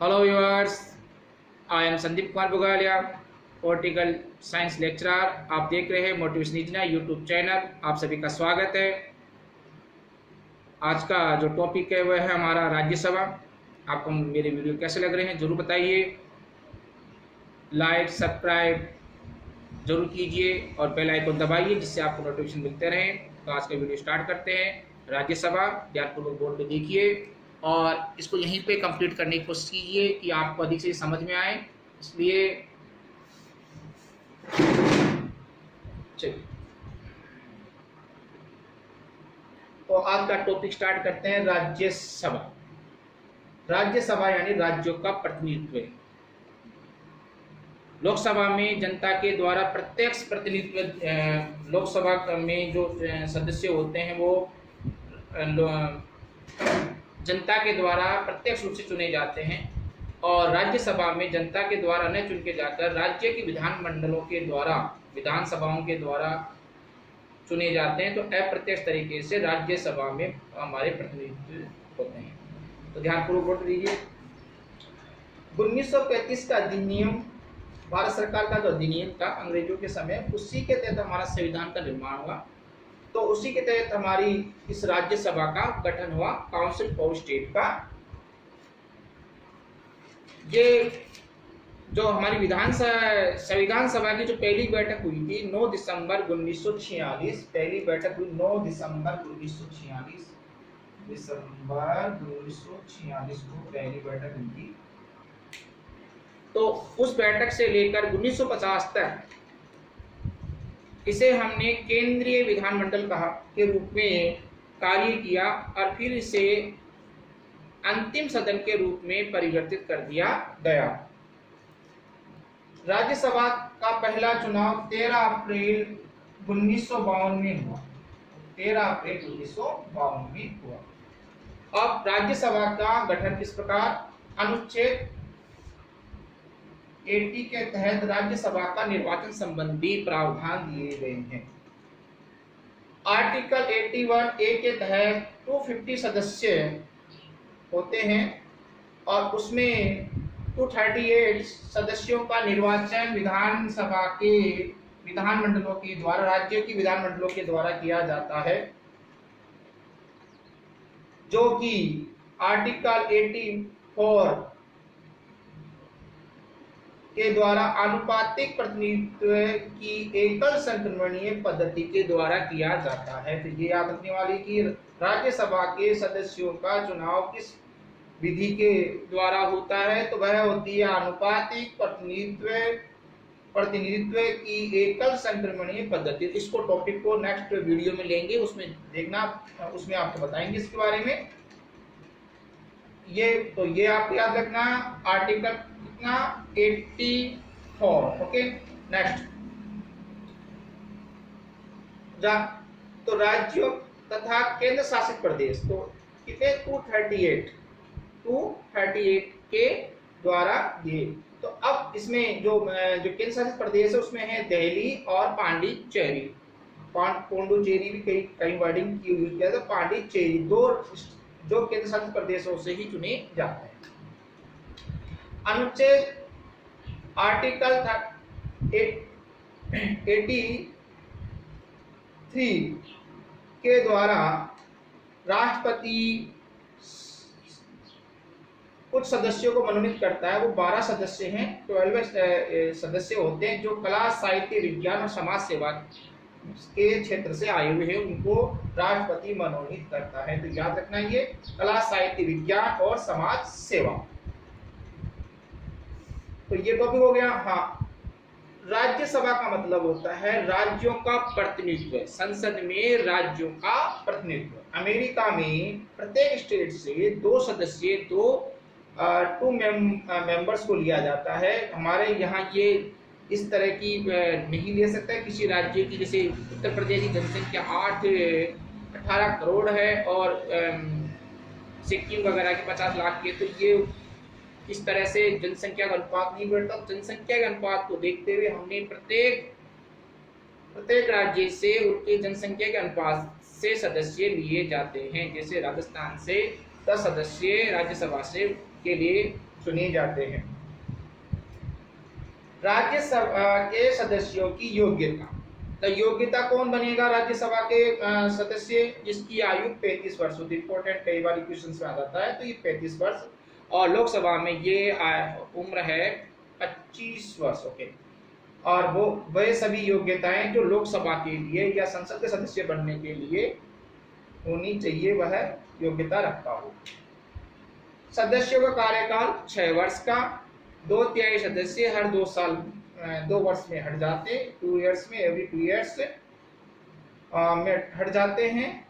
Hello viewers, I am Sandeep Kumar Bugalia, political science lecturer. आप देख रहे हैं मोटिवेशन इंडिया यूट्यूब चैनल। आप सभी का स्वागत है। आज का जो टॉपिक है वह है हमारा राज्यसभा। आपको मेरे वीडियो कैसे लग रहे हैं जरूर बताइए। लाइक सब्सक्राइब जरूर कीजिए और बेल आइकन दबाइए जिससे आपको नोटिफिकेशन मिलते रहें। तो आज का वीडियो स्टार्ट करते हैं। राज्यसभा ध्यानपूर्वक बोर्ड पे देखिए और इसको यहीं पे कंप्लीट करने की कोशिश कीजिए कि आपको अधिक से समझ में आए। इसलिए चलिए, तो आज का टॉपिक स्टार्ट करते हैं। राज्यसभा। राज्यसभा यानी राज्यों का प्रतिनिधित्व। लोकसभा में जनता के द्वारा प्रत्यक्ष प्रतिनिधित्व। लोकसभा में जो सदस्य होते हैं वो जनता के द्वारा प्रत्यक्ष रूप से चुने जाते हैं और राज्यसभा में जनता के द्वारा न चुन के जाकर राज्य के विधानमंडलों के द्वारा, विधानसभाओं के द्वारा चुने जाते हैं। तो अप्रत्यक्ष तरीके से राज्यसभा में हमारे प्रतिनिधित्व होते हैं। तो ध्यानपूर्वक वोट दीजिए। 1935 का अधिनियम, भारत सरकार का जो अधिनियम था अंग्रेजों के समय, उसी के तहत हमारा संविधान का निर्माण हुआ। तो उसी के तहत हमारी इस राज्यसभा का गठन हुआ, काउंसिल ऑफ स्टेट का। ये जो हमारी संविधान सभा की जो पहली बैठक हुई थी 9 दिसंबर 1946। पहली बैठक हुई 9 दिसंबर 1946। दिसंबर 1946 को पहली बैठक हुई थी। तो उस बैठक से लेकर 1950 तक इसे हमने केंद्रीय विधानमंडल कहा के रूप में कार्य किया और फिर इसे अंतिम सदन के रूप में परिवर्तित कर दिया गया। राज्यसभा का पहला चुनाव 13 अप्रैल 1952 में हुआ। 13 अप्रैल 1952 में हुआ। अब राज्यसभा का गठन किस प्रकार? अनुच्छेद 80 के तहत राज्यसभा का निर्वाचन संबंधी प्रावधान दिए गए हैं। आर्टिकल 81A के तहत 250 सदस्य होते हैं और उसमें 238 सदस्यों का निर्वाचन विधानसभा के विधानमंडलों के द्वारा, राज्यों की विधानमंडलों के द्वारा किया जाता है, जो कि आर्टिकल 84 के द्वारा आनुपातिक प्रतिनिधित्व की एकल संक्रमणीय पद्धति के द्वारा किया जाता है। तो ये याद रखने वाली कि राज्यसभा के सदस्यों का चुनाव किस विधि के द्वारा होता है, तो वह होती है आनुपातिक प्रतिनिधित्व की एकल संक्रमणीय पद्धति। इसको टॉपिक को नेक्स्ट वीडियो में लेंगे, उसमें देखना, उसमें आपको बताएंगे इसके बारे में। ये आपको याद रखना, आर्टिकल कितना 84। Okay, next. तो राज्यों तथा केंद्र शासित प्रदेश, तो कितने 238 के द्वारा दिए। तो अब इसमें जो केंद्र शासित प्रदेश है उसमें है दिल्ली और पांडिचेरी। पांडुचेरी भी कई वर्डिंग की यूज किया था। पांडिचेरी दो जो केंद्र शासित प्रदेशों से ही चुने जाते हैं। अनुच्छेद आर्टिकल 83 के द्वारा राष्ट्रपति कुछ सदस्यों को मनोनीत करता है। वो 12 सदस्य हैं, 12 सदस्य होते हैं जो कला, साहित्य, विज्ञान और समाज सेवा के क्षेत्र से आए हुए हैं, उनको राष्ट्रपति मनोनीत करता है। तो याद रखना, ये कला, साहित्य, विज्ञान और समाज सेवा। तो ये टॉपिक हो गया। हाँ, राज्यसभा का मतलब होता है राज्यों का प्रतिनिधित्व। संसद में राज्यों का प्रतिनिधित्व। अमेरिका में प्रत्येक स्टेट से 2 सदस्य, 2 मेंबर्स को लिया जाता है। हमारे यहाँ ये इस तरह की नहीं ले सकता है। किसी राज्य की, जैसे उत्तर प्रदेश की जनसंख्या 18 करोड़ है और सिक्किम वगैरह की 50 लाख की, तो ये इस तरह से जनसंख्या का अनुपात नहीं बढ़ता। जनसंख्या के अनुपात को देखते हुए हमने प्रत्येक राज्य से उनके जनसंख्या के अनुपात से सदस्य लिए जाते हैं। जैसे राजस्थान से 10 सदस्य राज्यसभा से के लिए चुने जाते हैं। राज्यसभा के सदस्यों की योग्यता, तो योग्यता कौन बनेगा राज्यसभा के सदस्य, जिसकी आयु 35 वर्ष होती है। इंपॉर्टेंट कई बार क्वेश्चन में आ जाता है, तो ये 35 वर्ष, और लोकसभा में ये उम्र है 25 वर्ष। ओके, और वो वह सभी योग्यताएं जो लोकसभा के लिए या संसद के सदस्य बनने के लिए होनी चाहिए, वह योग्यता रखता हो। सदस्यों का कार्यकाल 6 वर्ष का, 2/3 सदस्य हर 2 वर्ष में हट जाते, 2 इयर्स में, एवरी 2 इयर्स में हट जाते हैं।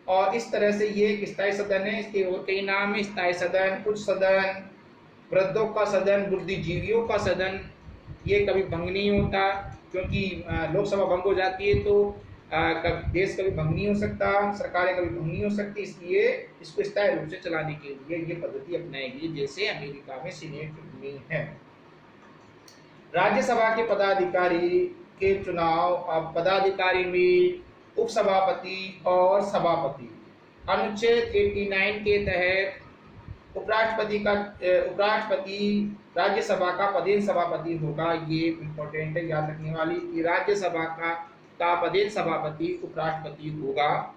और इस तरह से ये एक स्थायी सदन है। इसके और कई नाम है, स्थायी सदन, उच्च सदन, वृद्धों का सदन, बुद्धिजीवियों का सदन। ये कभी भंग नहीं होता, क्योंकि लोकसभा भंग हो जाती है तो देश कभी भंग नहीं हो सकता, सरकारें कभी भंग नहीं हो सकती, इसलिए इसको स्थायी रूप से चलाने के लिए ये पद्धति अपनाई गई, जैसे अमेरिका में सीनेट में है। राज्यसभा के पदाधिकारी के चुनाव, अब पदाधिकारी में उपसभापति और सभापति। अनुच्छेद 89 के तहत उपराष्ट्रपति राज्यसभा का पदेन सभापति होगा। ये इंपॉर्टेंट है, याद रखने वाली, कि राज्यसभा का पदेन सभापति उपराष्ट्रपति होगा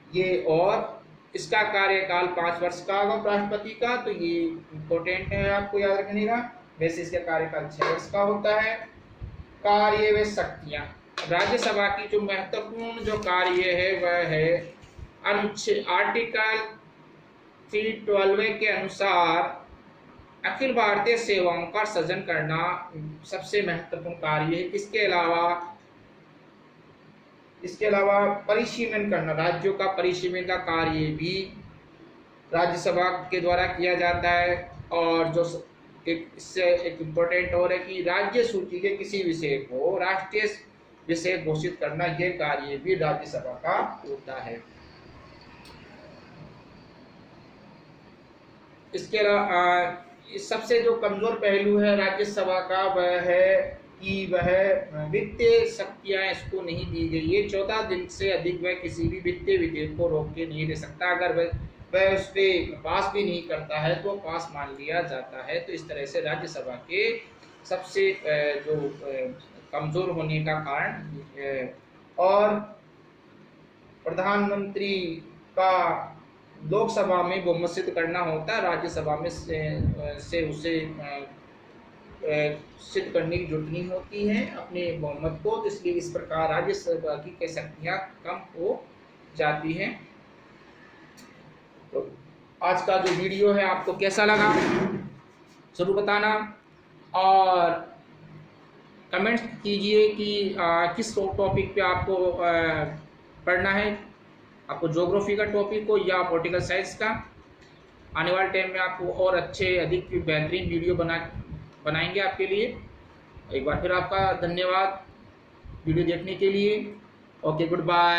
ये, और इसका कार्यकाल 5 वर्ष का होगा उपराष्ट्रपति का, तो ये इंपॉर्टेंट है, आपको याद रखने का। वैसे इसका कार्यकाल 6 वर्ष का होता है। कार्य व शक्तियां, राज्यसभा की जो महत्वपूर्ण जो कार्य है वह है अनुच्छेद आर्टिकल 312 के अनुसार अखिल भारतीय सेवाओं का सृजन करना सबसे महत्वपूर्ण कार्य है। इसके अलावा परिसीमन करना, राज्यों का परिसीमन का कार्य भी राज्यसभा के द्वारा किया जाता है। और जो इससे एक इम्पोर्टेंट और है कि राज्य सूची के किसी विषय को राष्ट्रीय विषय घोषित करना, यह कार्य भी राज्यसभा का होता है। इसके अलावा सबसे जो कमजोर पहलू है राज्यसभा का वह है कि वह वित्तीय शक्तियां इसको नहीं दी गई है। 14 दिन से अधिक वह किसी भी वित्तीय विधेयक को रोक के नहीं दे सकता। अगर वह उस पर पास भी नहीं करता है तो पास मान लिया जाता है। तो इस तरह से राज्यसभा के सबसे जो कमजोर होने का कारण, और प्रधानमंत्री का लोकसभा में बहुमत सिद्ध करना होता है, राज्यसभा में से उसे सिद्ध करने की जरूरत नहीं होती है अपने बहुमत को, तो इसलिए इस प्रकार राज्यसभा की शक्तियां कम हो जाती हैं। तो आज का जो वीडियो है आपको कैसा लगा जरूर बताना, और कमेंट कीजिए कि किस टॉपिक पे आपको पढ़ना है, आपको ज्योग्राफी का टॉपिक हो या पॉलिटिकल साइंस का। आने वाले टाइम में आपको और अच्छे अधिक बेहतरीन वीडियो बनाएंगे आपके लिए। एक बार फिर आपका धन्यवाद वीडियो देखने के लिए। Okay, good bye.